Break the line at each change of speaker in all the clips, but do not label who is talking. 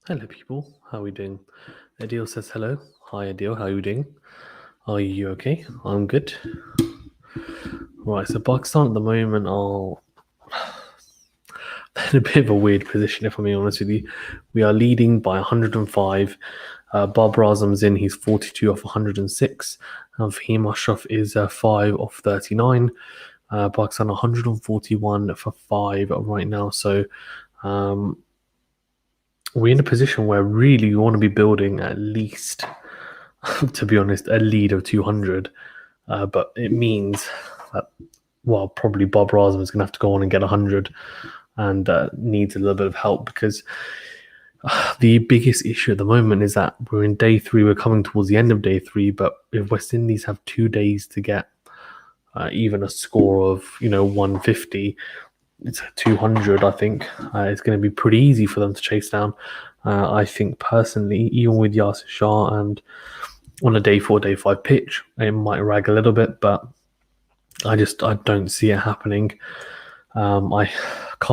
Hello, people. How are we doing? Adil says hello. Hi, Adil. How are you doing? Are you okay? I'm good. Right, so Pakistan at the moment are in a bit of a weird position, if I'm being honest with you. We are leading by 105. Barbara Azam's in, he's 42 off 106. Fahim Ashraf is 5 off 39. Pakistan 141 for 5 right now. So we're in a position where really we want to be building at least, to be honest, a lead of 200. But it means that, well, probably Bob Rasmus is going to have to go on and get 100 and needs a little bit of help because the biggest issue at the moment is that we're in day 3. We're coming towards the end of day 3, but if West Indies have 2 days to get even a score of 150, it's 200. I think it's going to be pretty easy for them to chase down. I think personally, even with Yasir Shah and on a day 4, day 5 pitch, it might rag a little bit, but I don't see it happening. Carl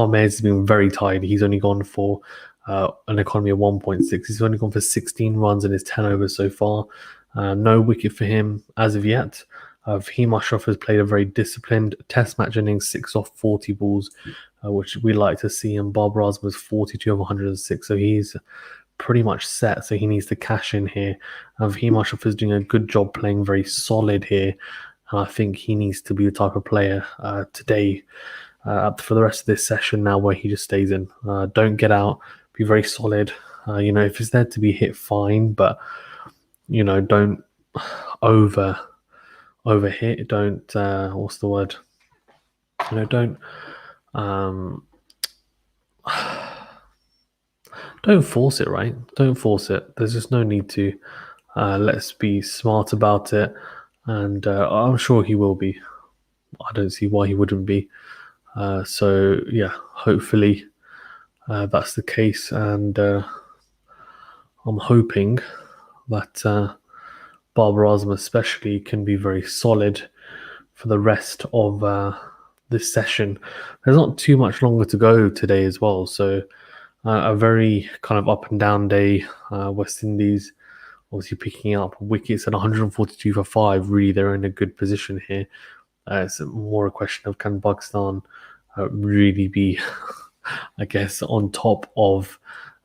Mayers has been very tired. He's only gone for an economy of 1.6. He's only gone for 16 runs in his 10 overs so far. No wicket for him as of yet. Fahim Ashraf has played a very disciplined test match innings, 6 off 40 balls, which we like to see. And Bob Rasmus was 42 of 106, so he's pretty much set. So he needs to cash in here. Fahim Ashraf is doing a good job playing very solid here. And I think he needs to be the type of player today for the rest of this session now where he just stays in. Don't get out. Be very solid. If it's there to be hit, fine. But, don't overhit. Don't, what's the word? Don't force it, right? Don't force it. There's just no need to. Let's be smart about it. And I'm sure he will be. I don't see why he wouldn't be. So yeah, hopefully that's the case, and I'm hoping that Barbara Azam especially can be very solid for the rest of this session. There's not too much longer to go today as well, so a very kind of up and down day. West Indies obviously picking up wickets at 142 for 5. Really, they're in a good position here. It's more a question of can Pakistan really be, I guess, on top of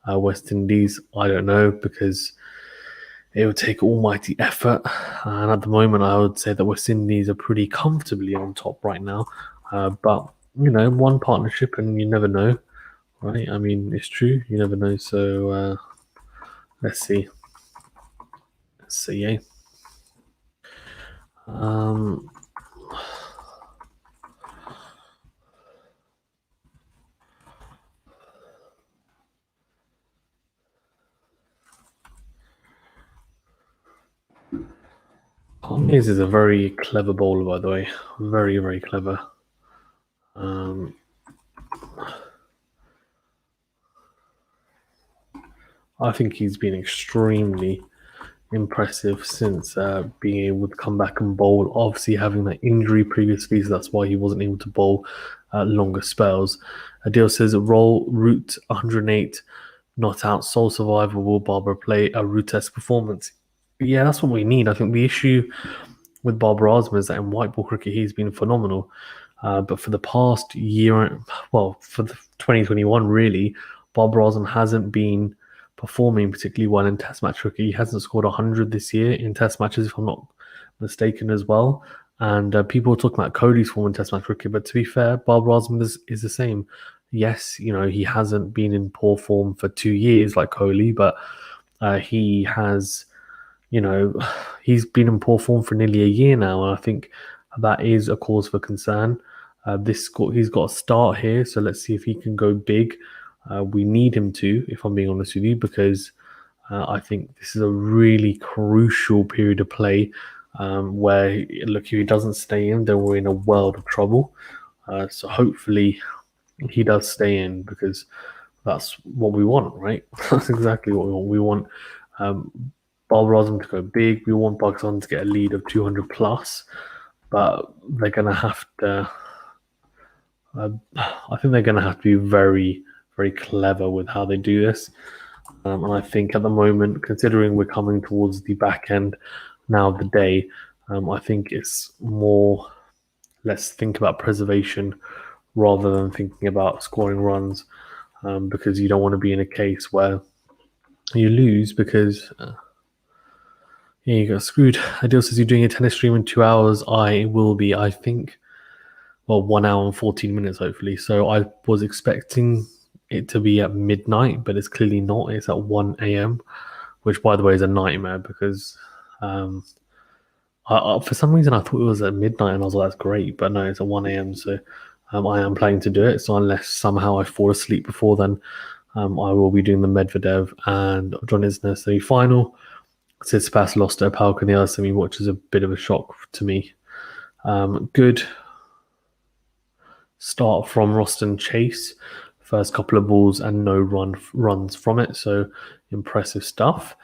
West Indies? I don't know, because it would take almighty effort. And at the moment, I would say that West Indies are pretty comfortably on top right now. But, one partnership and you never know, right? I mean, it's true. You never know. So let's see. Let's see, yeah. Hayes is a very clever bowler, by the way. Very, very clever. I think he's been extremely impressive since being able to come back and bowl. Obviously, having that injury previously, so that's why he wasn't able to bowl longer spells. Adil says, roll route 108, not out, sole survivor. Will Barbara play a route test performance? Yeah, that's what we need. I think the issue with Barbara Azam is that in white ball cricket, he's been phenomenal. But for the past year, well, for the 2021, really, Barbara Azam hasn't been performing particularly well in Test match cricket. He hasn't scored 100 this year in Test matches, if I'm not mistaken, as well. And people are talking about Kohli's form in Test match cricket, but to be fair, Barbara Azam is the same. Yes, he hasn't been in poor form for 2 years like Kohli, but he has, he's been in poor form for nearly a year now, and I think that is a cause for concern. He's got a start here, so let's see if he can go big. We need him to, if I'm being honest with you, because I think this is a really crucial period of play where, look, if he doesn't stay in, then we're in a world of trouble. So hopefully he does stay in, because that's what we want, right? That's exactly what we want. We want Barbara Azam to go big. We want Pakistan to get a lead of 200 plus, but they're going to have to. I think they're going to have to be very, very clever with how they do this. And I think at the moment, considering we're coming towards the back end now of the day, I think it's more, let's think about preservation rather than thinking about scoring runs, because you don't want to be in a case where you lose because yeah, you got screwed. Adil says you're doing a tennis stream in 2 hours. I will be, I think, well, 1 hour and 14 minutes, hopefully. So I was expecting it to be at midnight, but it's clearly not. It's at 1 a.m., which, by the way, is a nightmare because for some reason I thought it was at midnight and I was like, that's great. But no, it's at 1 a.m. So I am planning to do it. So unless somehow I fall asleep before then, I will be doing the Medvedev and John Isner semi-final. Tsitsipas lost to Opelka in the other semi, which is a bit of a shock to me. Good start from Roston Chase. First couple of balls and no runs from it, so impressive stuff.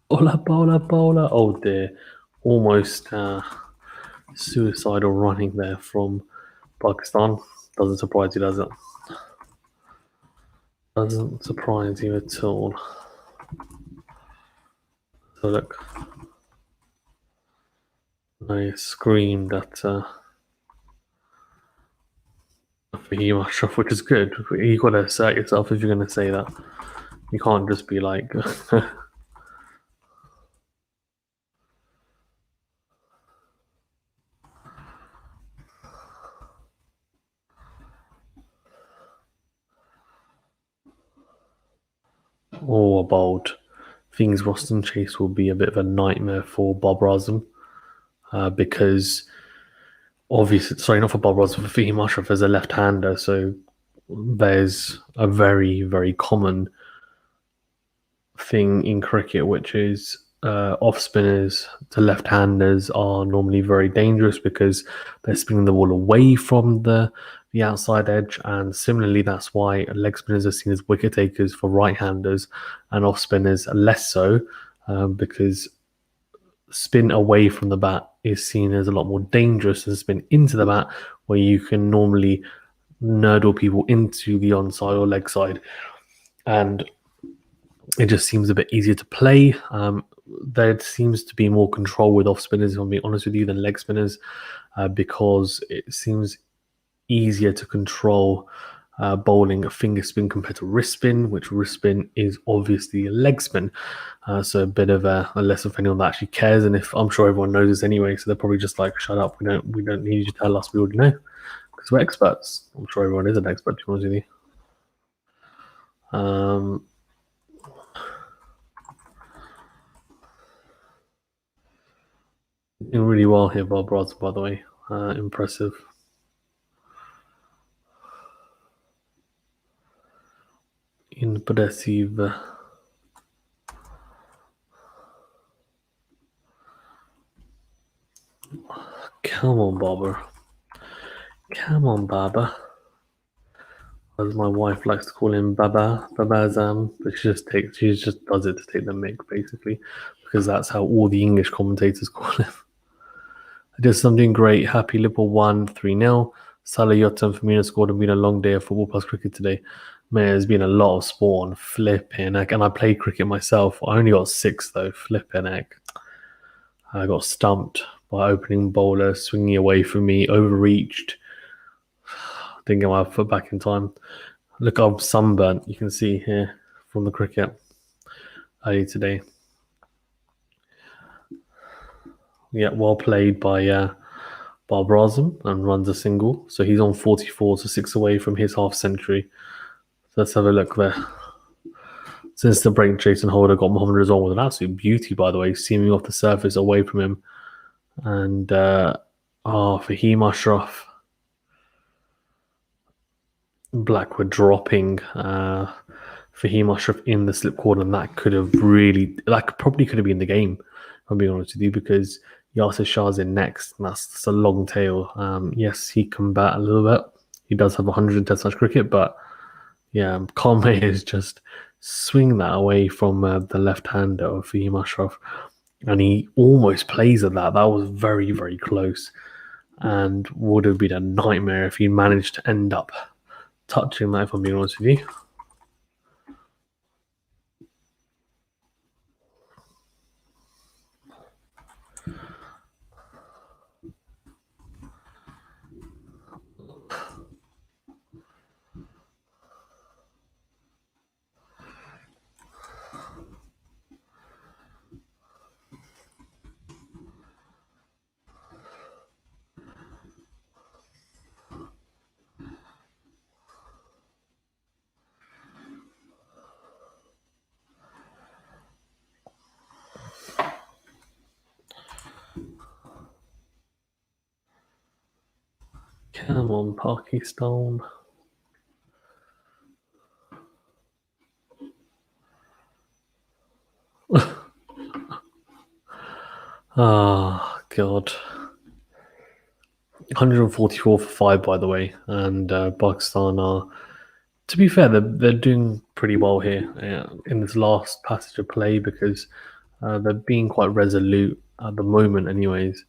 Bola. Oh dear. Almost suicidal running there from Pakistan. Doesn't surprise you, does it? Doesn't surprise you at all. So look. I screamed at Fahim Ashraf, which is good. You got to assert yourself if you're going to say that. You can't just be like... or about things Roston Chase will be a bit of a nightmare for Bob Razum, because obviously, sorry, not for Bob Razum, for Fahim Ashraf as a left-hander, so there's a very, very common thing in cricket, which is off spinners to left-handers are normally very dangerous because they're spinning the ball away from the outside edge, and similarly that's why leg spinners are seen as wicket takers for right-handers and off spinners less so, because spin away from the bat is seen as a lot more dangerous than spin into the bat, where you can normally nurdle people into the onside or leg side, and it just seems a bit easier to play. There seems to be more control with off spinners, if I'm being honest with you, than leg spinners, because it seems easier to control bowling a finger spin compared to wrist spin, which wrist spin is obviously a leg spin. So a bit of a lesson for anyone that actually cares. And if I'm sure everyone knows this anyway, so they're probably just like, shut up, we don't need you to tell us, we already know, because we're experts. I'm sure everyone is an expert, to be honest with you. Doing really well here, Bob Rods, by the way. Impressive. Impressive. Come on, Bobber. Come on, Baba. As my wife likes to call him Baba, Babazam, but she just does it to take the mick, basically, because that's how all the English commentators call him. I did something great. Happy Liverpool won 3-0. Salah, Jota and Firmino scored. It's been a long day of football plus cricket today. Man, there's been a lot of sport on flipping heck. And I play cricket myself. I only got 6 though. Flipping heck. I got stumped by opening bowler, swinging away from me, overreached. Didn't get my foot back in time. Look, I'm sunburnt. You can see here from the cricket earlier today. Yeah, well played by Bob Razum, and runs a single. So he's on 44, so 6 away from his half century. So let's have a look there. Since the break, Jason Holder got Mohammad Rizwan with an absolute beauty, by the way, seaming off the surface away from him. And Fahim Ashraf. Black were dropping Fahim Ashraf in the slip corner, and that probably could have been the game, if I'm being honest with you, because Yasir Shah's in next, and that's a long tail. Yes, he can bat a little bit. He does have 100 in Test match cricket, but yeah, Conway is just swing that away from the left hander of Fahim Ashraf. and he almost plays at that. That was very, very close, and would have been a nightmare if he managed to end up touching that, if I'm being honest with you. Come on, Pakistan. Ah, God. 144 for 5, by the way. And Pakistan are, to be fair, they're doing pretty well here in this last passage of play, because they're being quite resolute at the moment, anyways,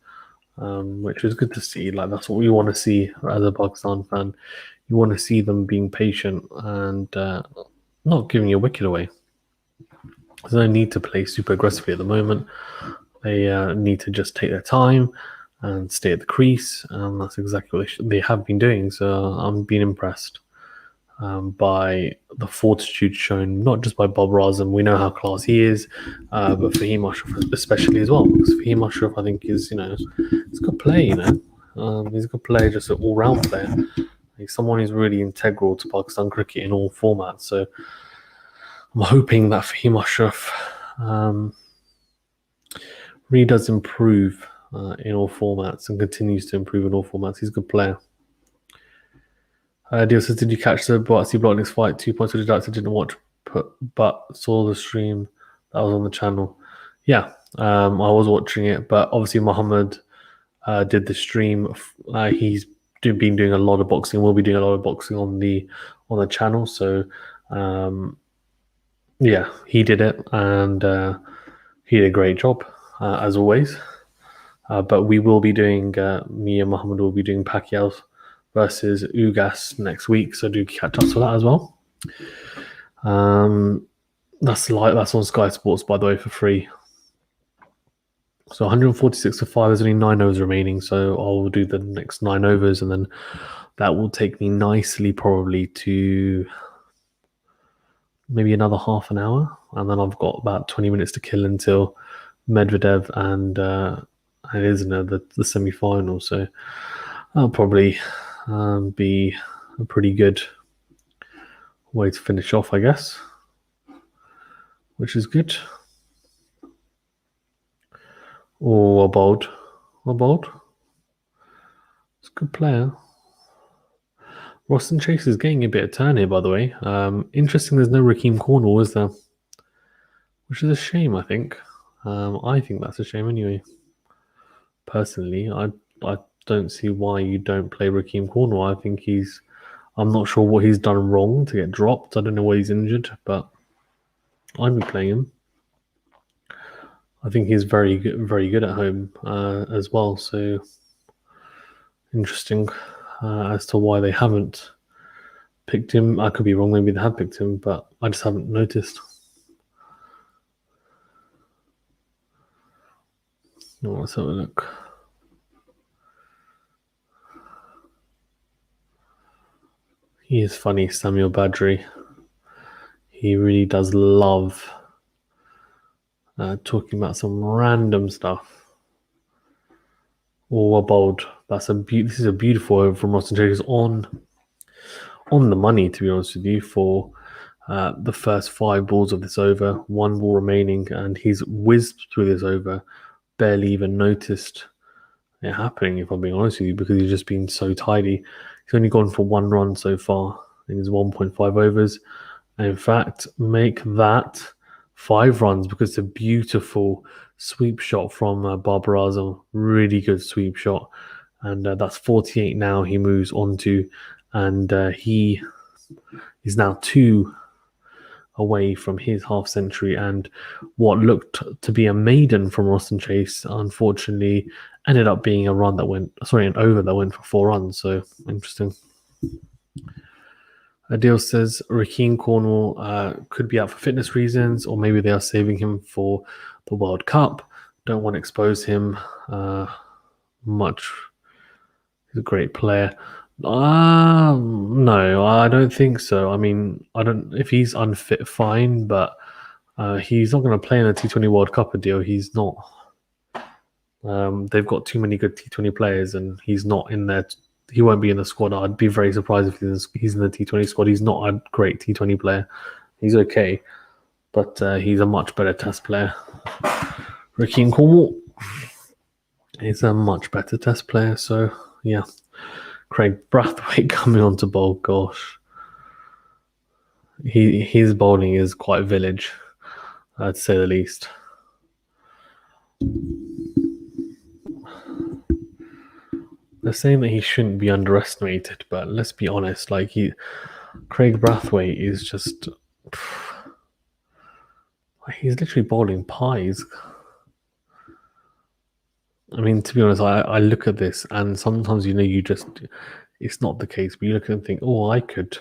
which is good to see. Like, that's what we want to see as a Pakistan fan. You want to see them being patient and not giving your wicket away. There's no need to play super aggressively at the moment. They need to just take their time and stay at the crease, and that's exactly what they have been doing. So I'm being impressed by the fortitude shown, not just by Bob Razem. We know how class he is, but Fahim Ashraf especially as well. Because Fahim Ashraf, I think, is, he's a good player. He's a good player, just an all-round player. He's someone who's really integral to Pakistan cricket in all formats. So I'm hoping that Fahim Ashraf really does improve in all formats and continues to improve in all formats. He's a good player. Deal says, did you catch the Boatsy Blocknick's fight? 2 points with deducted, didn't watch, but saw the stream that was on the channel. Yeah, I was watching it, but obviously Muhammad did the stream. He's been doing a lot of boxing. Will be doing a lot of boxing on the channel. So yeah, he did it, and he did a great job as always. But we will be doing, me and Muhammad will be doing Pacquiao versus Ugas next week, so do catch us for that as well. That's on Sky Sports, by the way, for free. So 146 to 5. There's only 9 overs remaining, so I'll do the next 9 overs, and then that will take me nicely, probably to maybe another half an hour, and then I've got about 20 minutes to kill until Medvedev and the semi-final. So that'll probably be a pretty good way to finish off, I guess, which is good. Oh, Abold. It's a good player. Roston Chase is getting a bit of turn here, by the way. Interesting, there's no Raheem Cornwall, is there? Which is a shame, I think. I think that's a shame anyway. Personally, I don't see why you don't play Raheem Cornwall. I think I'm not sure what he's done wrong to get dropped. I don't know why he's injured, but I'd be playing him. I think he's very good at home as well. So interesting as to why they haven't picked him. I could be wrong. Maybe they have picked him, but I just haven't noticed. Let's have a look. He is funny, Samuel Badri. He really does love talking about some random stuff. Oh, Bold. This is a beautiful over from Roston Chase, on the money, to be honest with you, for the first 5 balls of this over. 1 ball remaining, and he's whizzed through this over, barely even noticed it happening, if I'm being honest with you, because he's just been so tidy. He's only gone for 1 run so far in his 1.5 overs. And in fact, make that 5 runs, because it's a beautiful sweep shot from Barbara Azam. Really good sweep shot. And that's 48 now he moves on to. And he is now 2 away from his half century, and what looked to be a maiden from Roston Chase unfortunately ended up being an over that went for 4 runs. So interesting. Adil says Raheem Cornwall could be out for fitness reasons, or maybe they are saving him for the World Cup. Don't want to expose him much. He's a great player. No, I don't think so. I mean, I don't. If he's unfit, fine, but he's not going to play in a T20 World Cup. Adil, he's not. They've got too many good T20 players, and he's not in there. He won't be in the squad. I'd be very surprised if he's in the T20 squad. He's not a great T20 player. He's okay, but he's a much better Test player. Raheem Cornwall is a much better Test player. So yeah, Craig Brathwaite coming on to bowl. Gosh, his bowling is quite village, to say the least. They're saying that he shouldn't be underestimated, but let's be honest, Craig Brathwaite is just he's literally bowling pies. I mean, to be honest, I look at this and sometimes it's not the case, but you look at it and think, oh, I could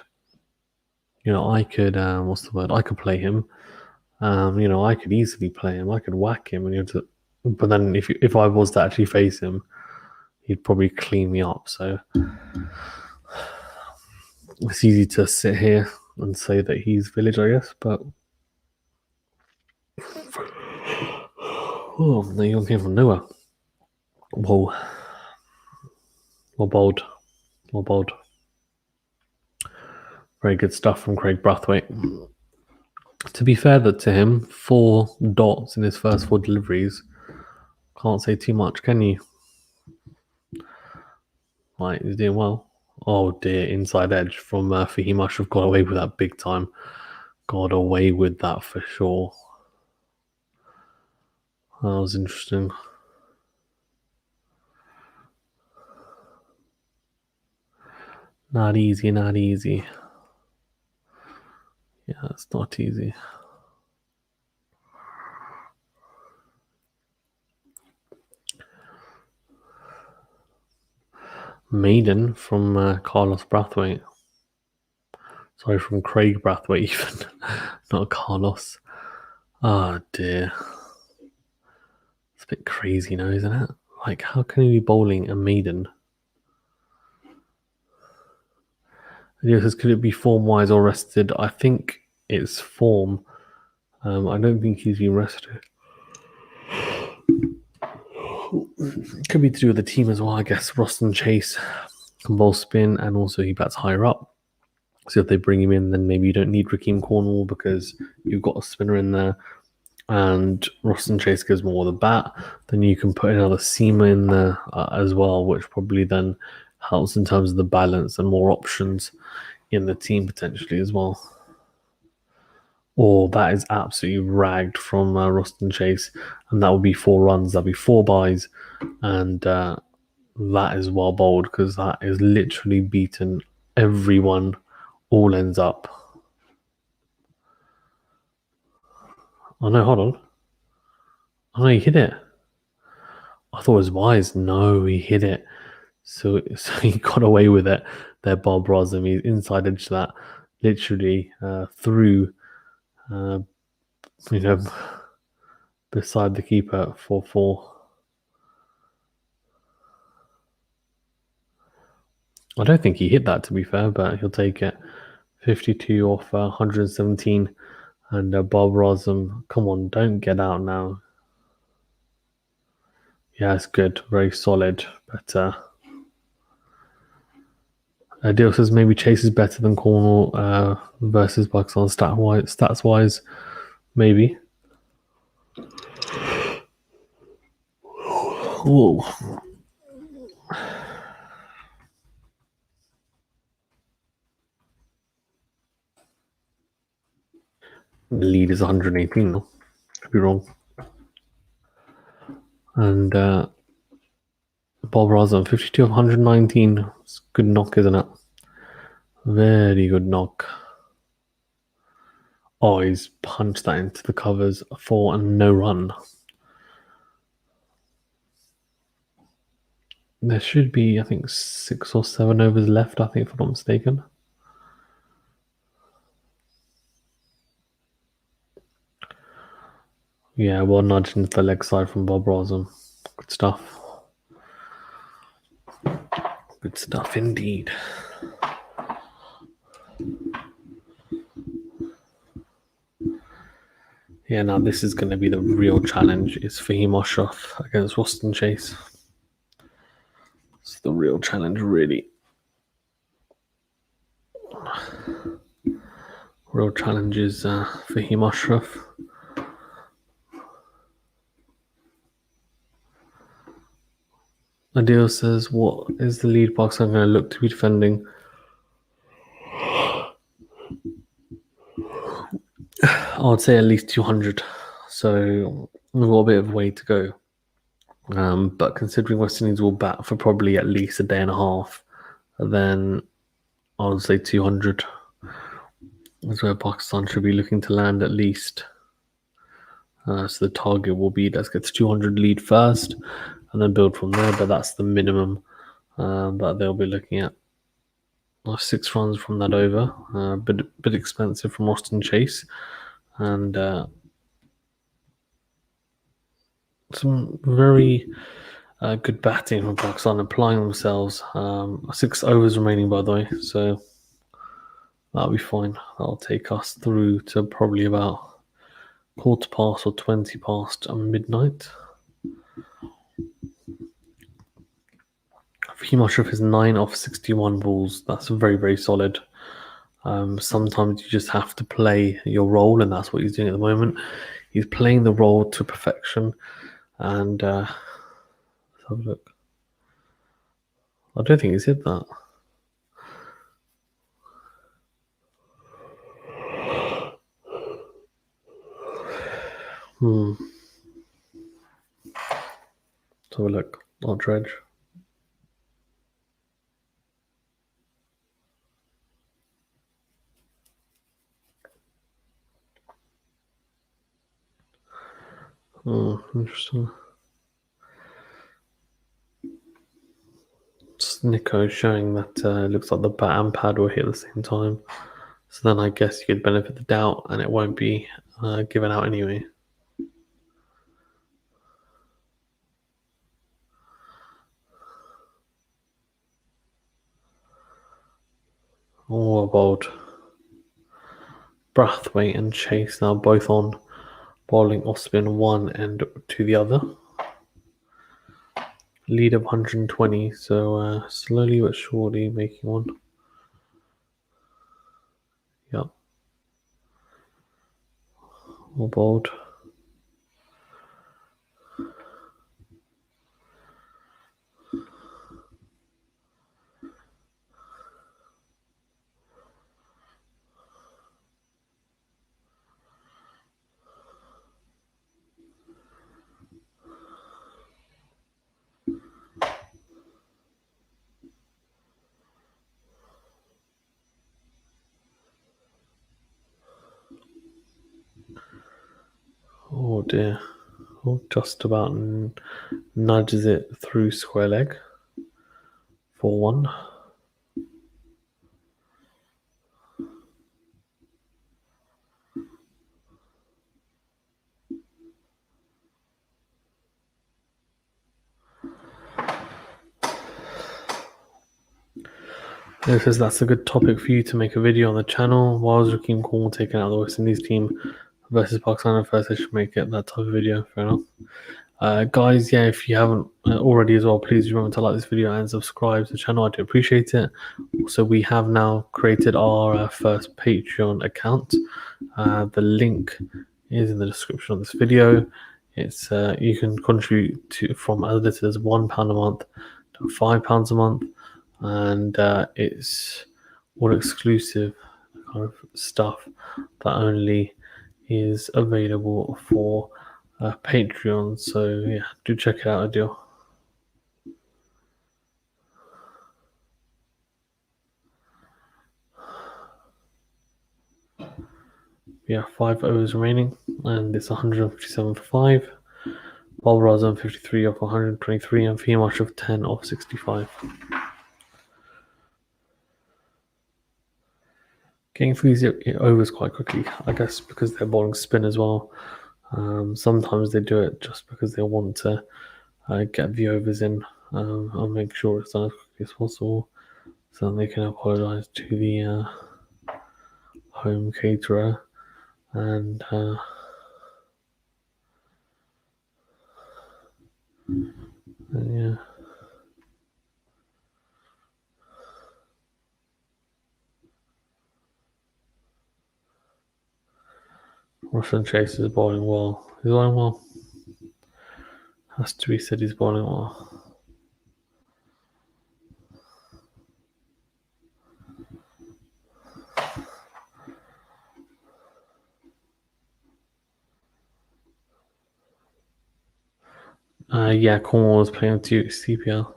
what's the word? I could play him. I could easily play him. I could whack him, but then if I was to actually face him, he'd probably clean me up. So it's easy to sit here and say that he's village, I guess. But the young came from nowhere. Whoa, well bowled. Very good stuff from Craig Brathwaite. To be fair to him, 4 dots in his first 4 deliveries. Can't say too much, can you? Right, he's doing well. Oh dear, inside edge from he must have got away with that big time. Got away with that for sure. That was interesting. Not easy. Yeah, it's not easy. Maiden from Carlos Brathwaite. Sorry, from Craig Brathwaite even. Not Carlos. Oh dear. It's a bit crazy now, isn't it? Like, how can he be bowling a maiden? He says, could it be form-wise or rested? I think it's form. I don't think he's been rested. Could be to do with the team as well, I guess. Roston Chase can bowl spin, and also he bats higher up. So if they bring him in, then maybe you don't need Raheem Cornwall because you've got a spinner in there, and Roston Chase gives more of the bat. Then you can put another seamer in there as well, which probably then helps in terms of the balance and more options in the team potentially as well. Or that is absolutely ragged from Roston Chase, and that would be 4 runs. That'd be 4 byes, and that is well bowled because that is literally beaten everyone. All ends up. Oh no, hold on. Oh no, he hit it. I thought it was wise. No, he hit it. So he got away with it. There, Bob Rosem. He's inside edge that, literally through, beside the keeper for 4. I don't think he hit that, to be fair, but he'll take it. 52 off 117. And Bob Rosem, come on, don't get out now. Yeah, it's good. Very solid. But Deal says maybe Chase is better than Cornwall versus Pakistan stats-wise. Maybe. Whoa. The lead is 118 though. Could be wrong. And Bob Rosem, 52 of 119. It's a good knock, isn't it? Very good knock. Oh, he's punched that into the covers for a no run. There should be, I think, 6 or 7 overs left, I think, if I'm not mistaken. Yeah, well nudged into the leg side from Bob Rosem. Good stuff. Good stuff indeed. Yeah, now this is going to be the real challenge. It's Fahim Ashraf against Roston Chase. It's the real challenge, really. Real challenge is Fahim Ashraf. Adil says, what is the lead box I'm going to look to be defending? I would say at least 200. So we've got a bit of a way to go. But considering West Indies will bat for probably at least a day and a half, then I would say 200 is where Pakistan should be looking to land at least. So the target will be, let's get to 200 lead first and then build from there, but that's the minimum that they'll be looking at. 6 runs from that over, a bit expensive from Austin Chase, and some very good batting from Pakistan, applying themselves. 6 overs remaining, by the way, so that'll be fine. That'll take us through to probably about 20 or 20 past midnight. Fahim Ashraf is 9 off 61 balls. That's very, very solid. Sometimes you just have to play your role, and that's what he's doing at the moment. He's playing the role to perfection. And let's have a look. I don't think he's hit that. Let's have a look. I'll dredge. Oh, interesting. Nico showing that it looks like the bat and pad will hit at the same time. So then I guess you could benefit the doubt and it won't be given out anyway. Oh, bold. Brathwaite and Chase now both on, bowling off spin one and to the other. Lead of 120, so slowly but surely making one. Yep. All bold. Oh dear. Oh, just about nudges it through square leg for 1. Because that's a good topic for you to make a video on the channel. Why was Raheem Cornwall taken out of the West Indies team versus Pakistan at first? I should make it that type of video. Fair enough. Guys, yeah, if you haven't already as well, please remember to like this video and subscribe to the channel. I do appreciate it. Also, we have now created our first Patreon account. The link is in the description of this video. It's you can contribute to from as little as £1 a month to £5 a month, and it's all exclusive kind of stuff that only is available for Patreon. So yeah, do check it out, Adil. We have 5 overs remaining, and it's 157 for 5. Bob Ross on 53 off 123, and Fiamash of 10 off 65. Getting through these overs quite quickly, I guess, because they're bowling spin as well. Sometimes they do it just because they want to get the overs in and make sure it's done as quickly as possible, so that they can apologise to the home caterer and yeah. Russian Chase is bowling well. He's bowling well. Has to be said, he's bowling well. Yeah, Cornwall is playing to CPL.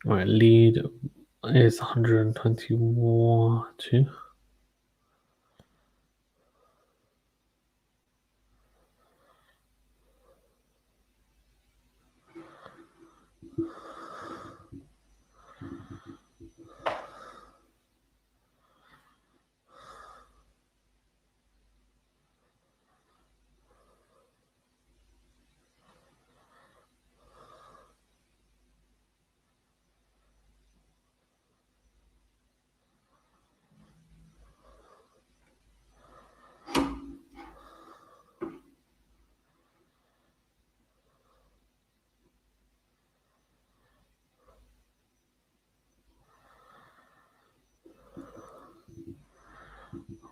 Right, lead is 121 2.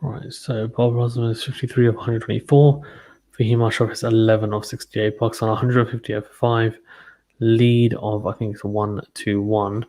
Right, so Bob Rosman is 53 of 124. Fahim Ashraf is 11 of 68. Pakistan 158 for 5. Lead of, I think it's 1-1.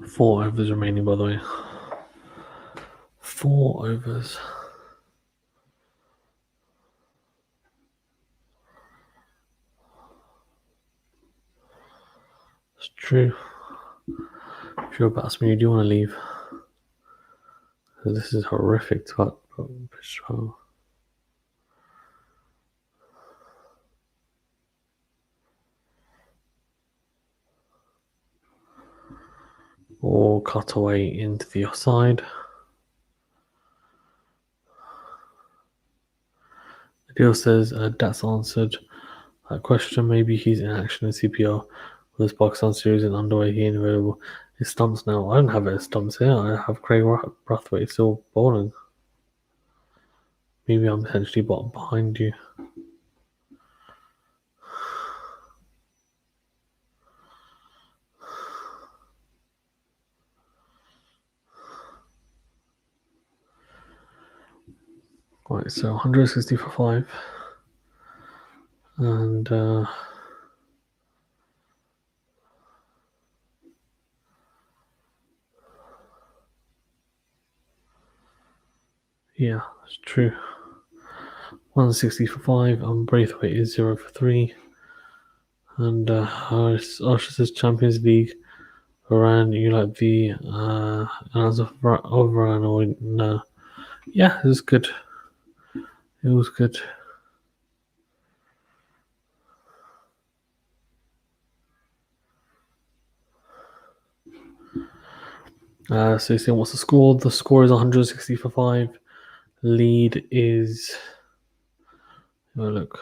Four overs remaining, by the way. 4 overs. It's true. If you're a batsman, you do want to leave. This is horrific to pitch. Or cut away into the offside. Adil says that's answered that question. Maybe he's in action in CPR with this Pakistan series and underway. He ain't available. His stumps now. I don't have his stumps here. I have Craig Brathwaite still bowling. Maybe I'm potentially behind you. Right, so 160 for 5. And Yeah, it's true. 160 for 5, and Braithwaite is 0 for 3. And Arsha says Champions League. Varane, you like the as of Varane or no? Yeah, it was good. It was good. So you're saying what's the score? The score is 160 for 5. Lead is. Oh, look.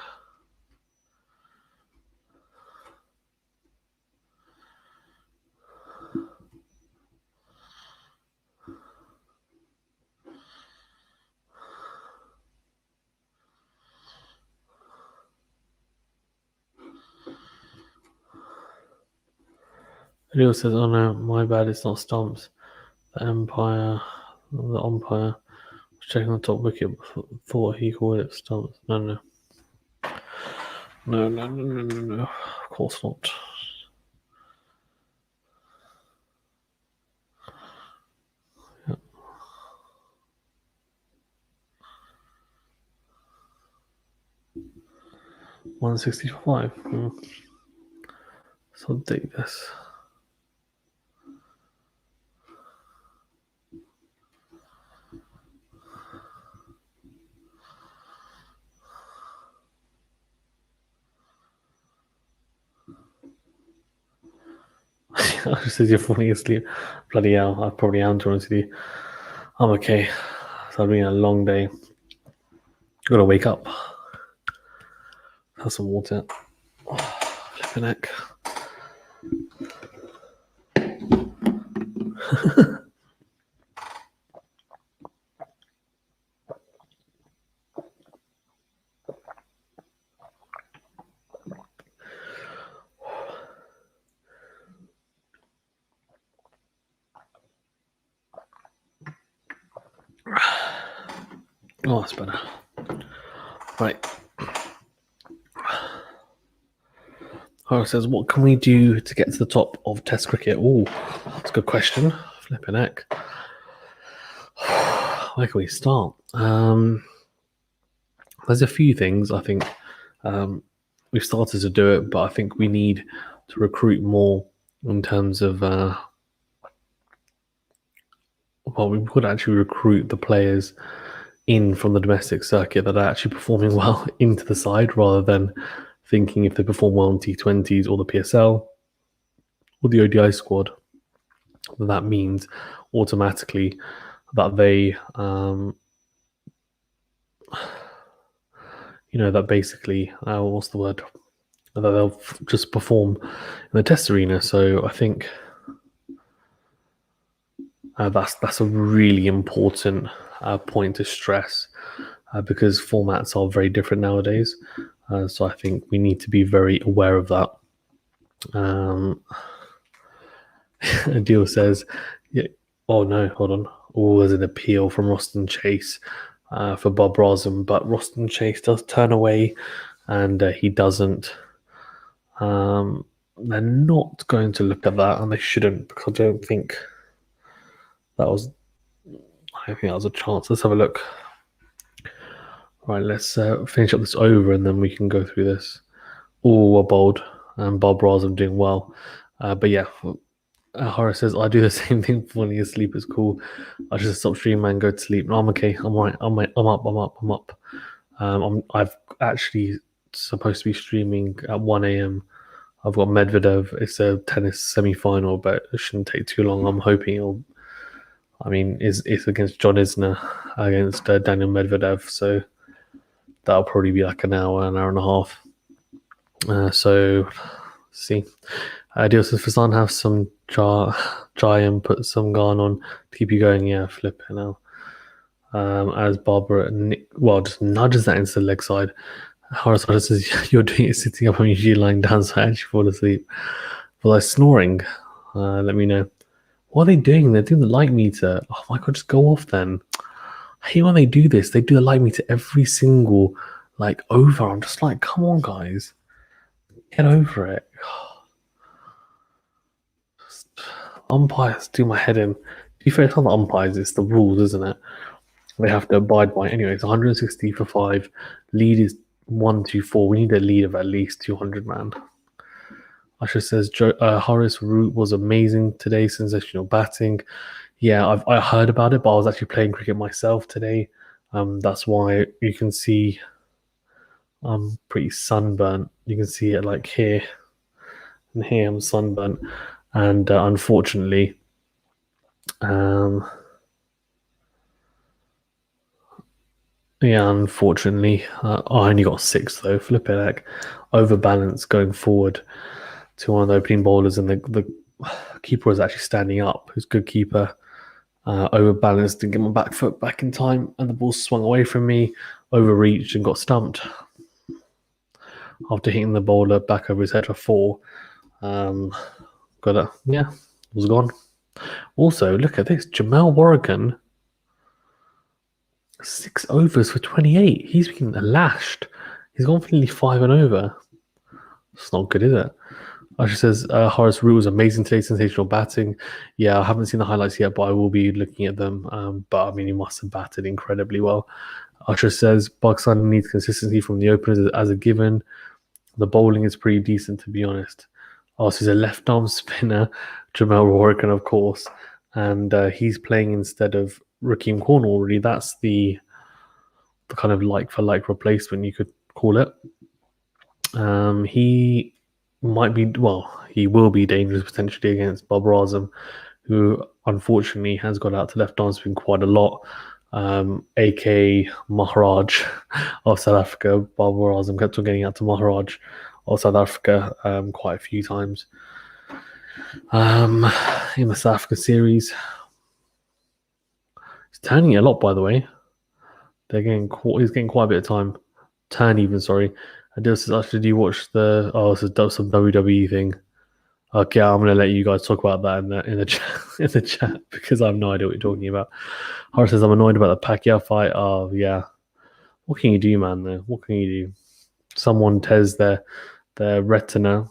Leo says, "Oh no, my bad. It's not stumps. The umpire was checking the top wicket. Thought he called it stumps. No. Of course not." 165. So take this. I just said you're falling asleep. Bloody hell, I probably am, to be honest with you. I'm okay. So I've been a long day. Gotta wake up. Have some water. Flipping heck. Oh, that's better. Right. Hara says, what can we do to get to the top of Test cricket? Oh, that's a good question. Flipping heck. Where can we start? There's a few things I think we've started to do it, but I think we need to recruit more in terms of. Well, we could actually recruit the players in from the domestic circuit that are actually performing well into the side, rather than thinking if they perform well in T20s or the PSL or the ODI squad, that means automatically that they, that basically, what's the word? That they'll just perform in the test arena. So I think that's a really important point to stress because formats are very different nowadays. So I think we need to be very aware of that. Deal says, yeah, oh no, hold on. Oh, there's an appeal from Roston Chase for Bob Rosm, but Roston Chase does turn away and he doesn't. They're not going to look at that, and they shouldn't, because I don't think that was. I think that was a chance. Let's have a look. Right, let's finish up this over, and then we can go through this. Oh, we're bold, and Bob Rosm doing well. But yeah, Horace says, I do the same thing for when you sleep. It's cool. I just stop streaming and go to sleep. No, I'm okay. I'm all right. I'm up. I've actually supposed to be streaming at 1 a.m. I've got Medvedev. It's a tennis semi-final, but it shouldn't take too long. I'm hoping it's against John Isner against Daniel Medvedev. So that'll probably be like an hour and a half. So see. Deal says, for Sun, have some chai and put some garn on to keep you going. Yeah, flipping out. As Barbara just nudges that into the leg side. Horace says, you're doing it sitting up, I'm usually lying down, so I actually fall asleep. Well, they're snoring. Let me know. What are they doing? They're doing the light meter. Oh my god, just go off then. I hate when they do this. They do the light meter every single over. I'm just like, come on, guys. Get over it. Umpires do my head in. To be fair, it's not the umpires, it's the rules, isn't it? they have to abide by. Anyway, it's 160 for 5. Lead is 124. We need a lead of at least 200, man. Usher says Horace Root was amazing today, sensational batting. Yeah, I heard about it, but I was actually playing cricket myself today. That's why you can see I'm pretty sunburnt. You can see it like here and here. I'm sunburnt, and unfortunately, I only got 6 though. Flip it, heck. Overbalance going forward to one of the opening bowlers, and the keeper was actually standing up. Who's good keeper. Overbalanced, didn't get my back foot back in time, and the ball swung away from me, overreached, and got stumped after hitting the bowler back over his head for 4. Was gone. Also, look at this, Jamal Warrigan, 6 overs for 28. He's been lashed. He's gone for nearly 5 and over. It's not good, is it? Asher says Horace Root was amazing today, sensational batting. Yeah, I haven't seen the highlights yet, but I will be looking at them. But I mean, he must have batted incredibly well. Usher says Pakistan needs consistency from the openers as a given. The bowling is pretty decent, to be honest. Also, he's a left-arm spinner, Jamal Warrigan, of course, and he's playing instead of Rakeem Cornwall. Really, that's the kind of like-for-like replacement, you could call it. He might be, he will be dangerous potentially against Bob Razam, who unfortunately has got out to left arm spin quite a lot. AK Maharaj of South Africa. Bob Razam kept on getting out to Maharaj of South Africa quite a few times in the South Africa series. He's turning it a lot, by the way. He's getting quite a bit of time. Turn even, sorry. Actually, do you watch the? Oh, this is some WWE thing. Okay, I'm gonna let you guys talk about that in the chat because I have no idea what you're talking about. Horace says I'm annoyed about the Pacquiao fight. Oh yeah, what can you do, man? Though, what can you do? Someone tears their retina,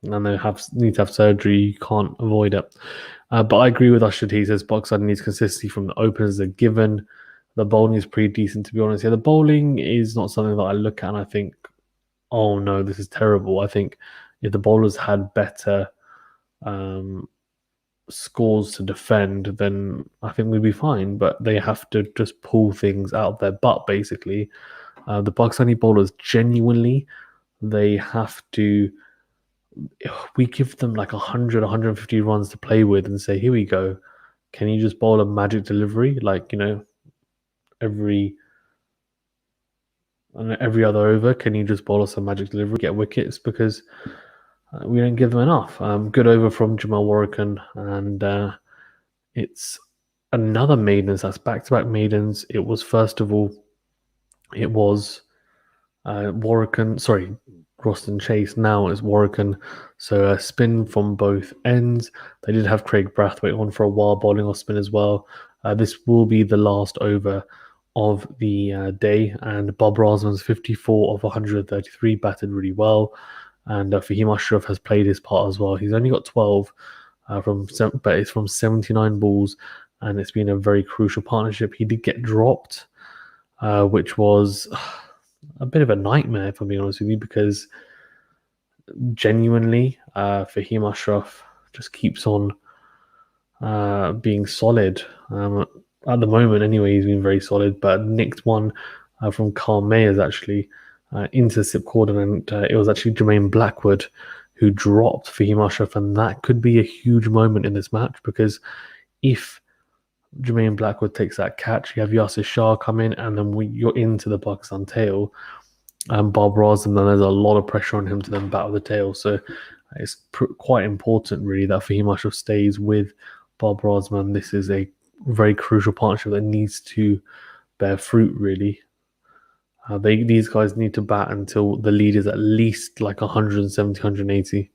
and they need to have surgery. You can't avoid it. But I agree with Usher. He says Pakistan needs consistency from the openers. They're given. The bowling is pretty decent, to be honest. Yeah, the bowling is not something that I look at and I think, oh no, this is terrible. I think if the bowlers had better scores to defend, then I think we'd be fine. But they have to just pull things out of their butt, basically. The Pakistani bowlers, genuinely, they have to. We give them like 100, 150 runs to play with and say, here we go. Can you just bowl a magic delivery? Like, every other over, can you just bowl us a magic delivery, get wickets? Because we don't give them enough. Good over from Jamal Warrigan, and it's another maidens. That's back-to-back maidens. It was Warrigan. Sorry, Roston Chase. Now it's Warrigan. So a spin from both ends. They did have Craig Brathwaite on for a while, bowling off spin as well. This will be the last over of the day, and Bob Razman's 54 of 133 batted really well, and Fahim Ashraf has played his part as well. He's only got 12 but it's from 79 balls, and it's been a very crucial partnership. He did get dropped, which was a bit of a nightmare, if I'm being honest with you, because genuinely Fahim Ashraf just keeps on being solid. At the moment, anyway, he's been very solid, but nicked one from Carl Mayers actually into the SIP cordon, and it was actually Jermaine Blackwood who dropped Fahim Ashraf, and that could be a huge moment in this match, because if Jermaine Blackwood takes that catch, you have Yasir Shah come in, and then you're into the Pakistan tail, and Bob Razam, then there's a lot of pressure on him to then battle the tail. So it's quite important, really, that Fahim Ashraf stays with Bob Razman. This is a very crucial partnership that needs to bear fruit, really. These guys need to bat until the lead is at least like 170, 180.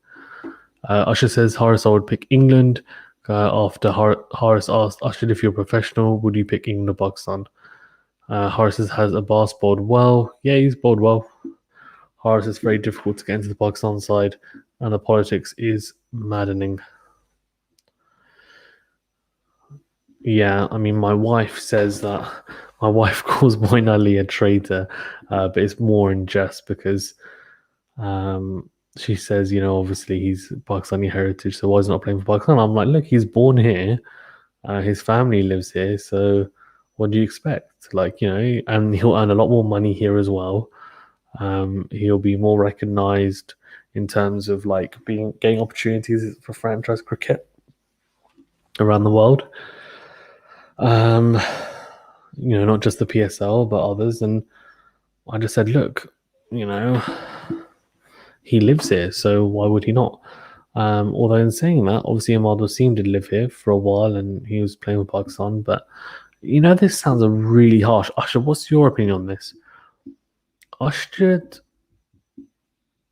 Usher says Horace, I would pick England. After Horace asked Usher, if you're a professional, would you pick England or Pakistan? Horace has Abbas bowled well. Yeah, he's bowled well. Horace is very difficult to get into the Pakistan side, and the politics is maddening. Yeah, I mean, my wife says that my wife calls Moin Ali a traitor, but it's more in jest because she says, obviously he's Pakistani heritage, so why is he not playing for Pakistan? I'm like, look, he's born here, his family lives here, so what do you expect? Like, and he'll earn a lot more money here as well. He'll be more recognized in terms of like getting opportunities for franchise cricket around the world. Um, not just the PSL, but others. And I just said, look, you know, he lives here, so why would he not? Although in saying that, obviously Ahmad Wasim did live here for a while and he was playing with Pakistan, but this sounds really harsh. Ashad, what's your opinion on this? Ashad,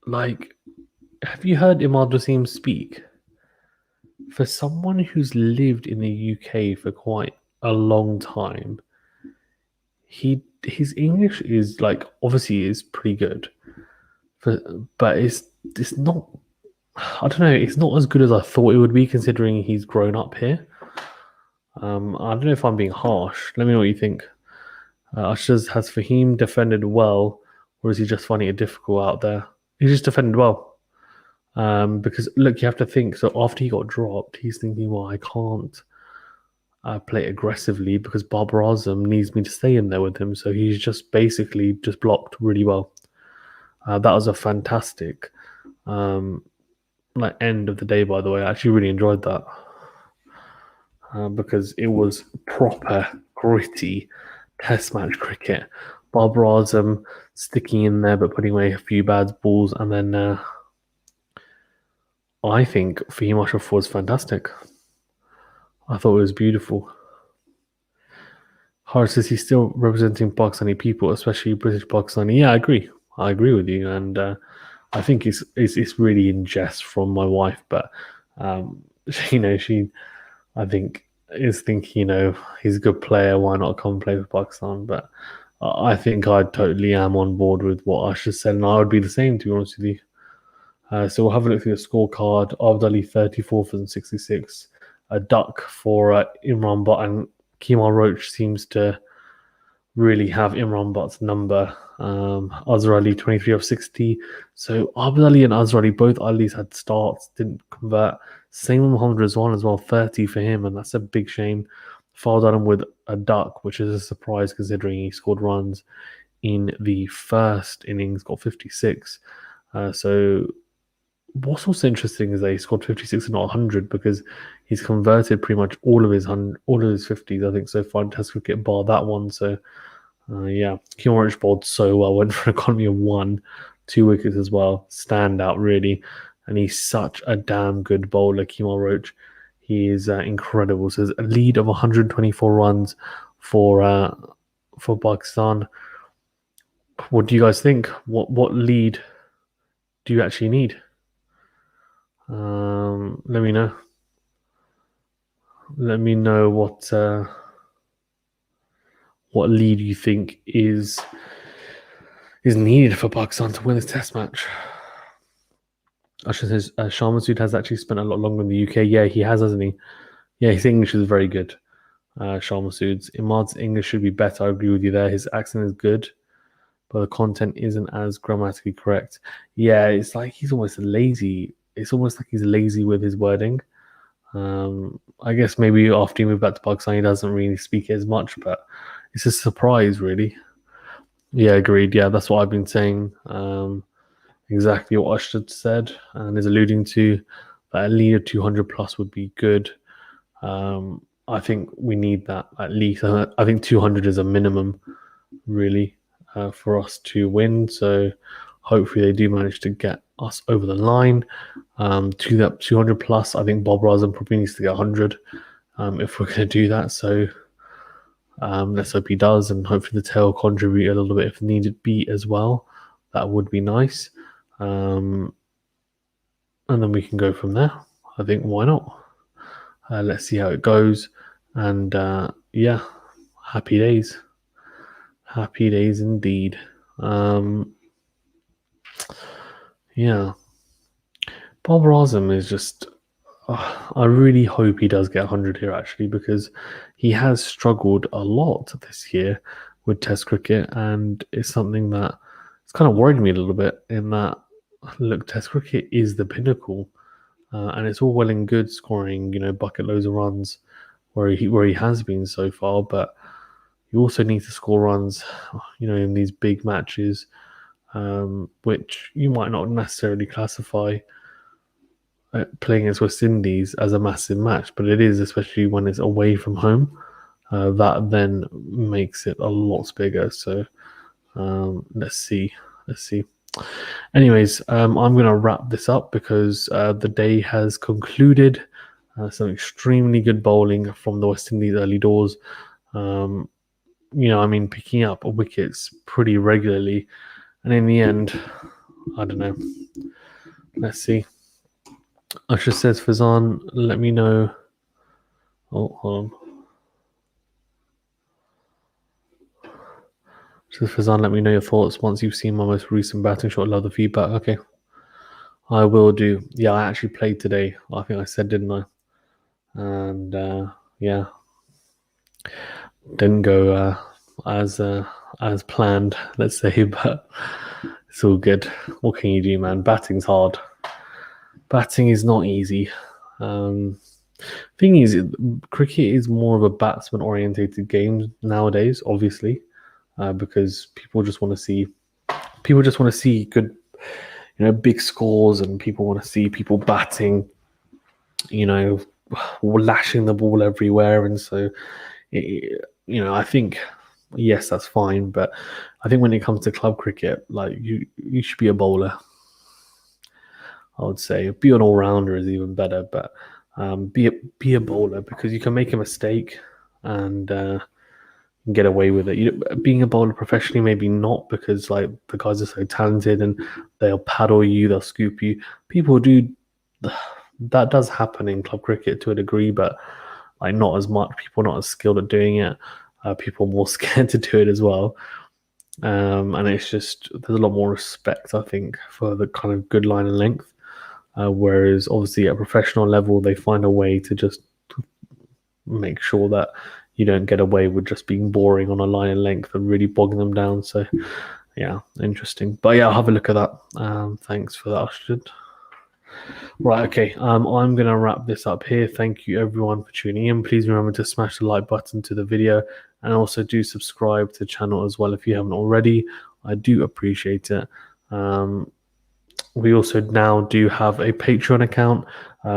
like, have you heard Ahmad Wasim speak? For someone who's lived in the UK for quite a long time, his English is like obviously is pretty good, but it's not. I don't know. It's not as good as I thought it would be, considering he's grown up here. I don't know if I'm being harsh. Let me know what you think. Ushers, has Fahim defended well, or is he just finding it difficult out there? He just defended well. Because look, you have to think. So after he got dropped, he's thinking, well, I can't play aggressively because Barbara Azam needs me to stay in there with him. So he's just basically just blocked really well. That was a fantastic like end of the day. By the way, I actually really enjoyed that because it was proper gritty Test match cricket. Barbara Azam sticking in there but putting away a few bad balls, and then I think Fahim Ashraf was fantastic. I thought it was beautiful. Horace, is he still representing Pakistani people, especially British Pakistani? Yeah, I agree. I agree with you, and I think it's really in jest from my wife, but she I think is thinking, he's a good player. Why not come play for Pakistan? But I think I totally am on board with what Asher said, and I would be the same, to be honest with you. So we'll have a look through the scorecard. Abdali 34 for 66, a duck for Imran Butt, and Kemal Roach seems to really have Imran Butt's number. Azhar Ali 23 of 60. So Abdul Ali and Azhar Ali, both Ali's had starts, didn't convert. Same with Muhammad Rizwan as well, 30 for him, and that's a big shame. Fouled on him with a duck, which is a surprise considering he scored runs in the first innings, got 56. So what's also interesting is that he scored 56 and not 100 because he's converted pretty much all of his 50s, I think, so far in Test cricket, bar that one. So yeah, Kemal Roach bowled so well, went for an economy of 1, 2 wickets as well. Stand out really, and he's such a damn good bowler, Kemal Roach. He is incredible. So there's a lead of 124 runs for Pakistan. What do you guys think? What lead do you actually need? Let me know. Let me know what lead you think is needed for Pakistan to win this Test match. Usher says Shah Masood has actually spent a lot longer in the UK. Yeah, he has, hasn't he? Yeah, his English is very good. Shah Masood's Imad's English should be better. I agree with you there. His accent is good, but the content isn't as grammatically correct. Yeah, it's like he's almost lazy. It's almost like he's lazy with his wording. I guess maybe after he moved back to Pakistan, he doesn't really speak as much, but it's a surprise, really. Yeah, agreed. Yeah, that's what I've been saying. Exactly what Usher said and is alluding to that a lead of 200 plus would be good. I think we need that at least. I think 200 is a minimum, really, for us to win. So hopefully they do manage to get us over the line to that 200 plus. I think Bob Razan probably needs to get 100 if we're going to do that. So let's hope he does, and hopefully the tail contribute a little bit if needed be as well. That would be nice. And then we can go from there. I think why not? Let's see how it goes. And yeah, happy days. Happy days indeed. Yeah. Bob Razum is just, I really hope he does get 100 here, actually, because he has struggled a lot this year with Test cricket, and it's something that it's kind of worried me a little bit. In that, look, Test cricket is the pinnacle, and it's all well and good scoring, bucket loads of runs where he has been so far, but you also need to score runs, in these big matches, which you might not necessarily classify playing against West Indies as a massive match, but it is, especially when it's away from home. That then makes it a lot bigger. So let's see. Let's see. Anyways, I'm going to wrap this up because the day has concluded. Some extremely good bowling from the West Indies early doors. Picking up wickets pretty regularly. And in the end, I don't know. Let's see. Usher says, Fazan, let me know. Oh, hold on. Says Fazan, let me know your thoughts once you've seen my most recent batting shot. Love the feedback. Okay. I will do. Yeah, I actually played today. I think I said, didn't I? And yeah, didn't go as planned, let's say, but it's all good. What can you do, man? Batting's hard. Batting is not easy. Thing is, cricket is more of a batsman orientated game nowadays, obviously, because people just want to see good, big scores, and people want to see people batting, lashing the ball everywhere. And so I think, yes, that's fine, but I think when it comes to club cricket, like you should be a bowler. I would say be an all-rounder is even better, but be a bowler, because you can make a mistake and get away with it. Being a bowler professionally, maybe not, because like the guys are so talented and they'll paddle you, they'll scoop you. People do that does happen in club cricket to a degree, but like not as much. People are not as skilled at doing it. People are more scared to do it as well. And it's just, there's a lot more respect, I think, for the kind of good line and length. Whereas obviously at a professional level, they find a way to just make sure that you don't get away with just being boring on a line and length and really bogging them down. So yeah, interesting. But yeah, I'll have a look at that. Thanks for that, Ashton. Right, okay. I'm going to wrap this up here. Thank you everyone for tuning in. Please remember to smash the like button to the video, and also do subscribe to the channel as well if you haven't already. I do appreciate it. We also now do have a Patreon account,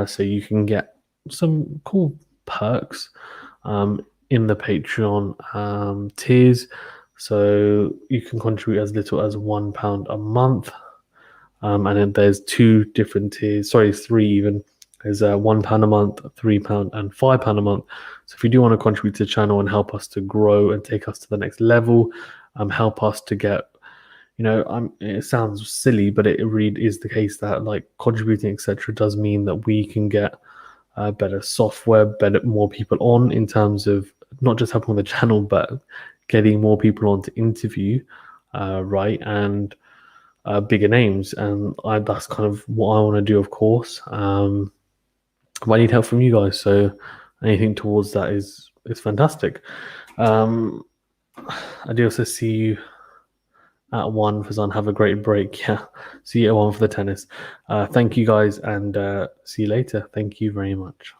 so you can get some cool perks in the Patreon tiers. So you can contribute as little as £1 a month. And then there's two different tiers, three even. There's £1 a month, £3, and £5 a month. So if you do want to contribute to the channel and help us to grow and take us to the next level, help us to get, it sounds silly, but it really is the case that like contributing, etc., does mean that we can get better software, more people on, in terms of not just helping the channel, but getting more people on to interview, right? And bigger names, and that's kind of what I want to do, of course. But I need help from you guys, so anything towards that is fantastic. I do also see you at 1, Fazan. Have a great break. Yeah, see you at 1 for the tennis. Thank you guys, and see you later. Thank you very much.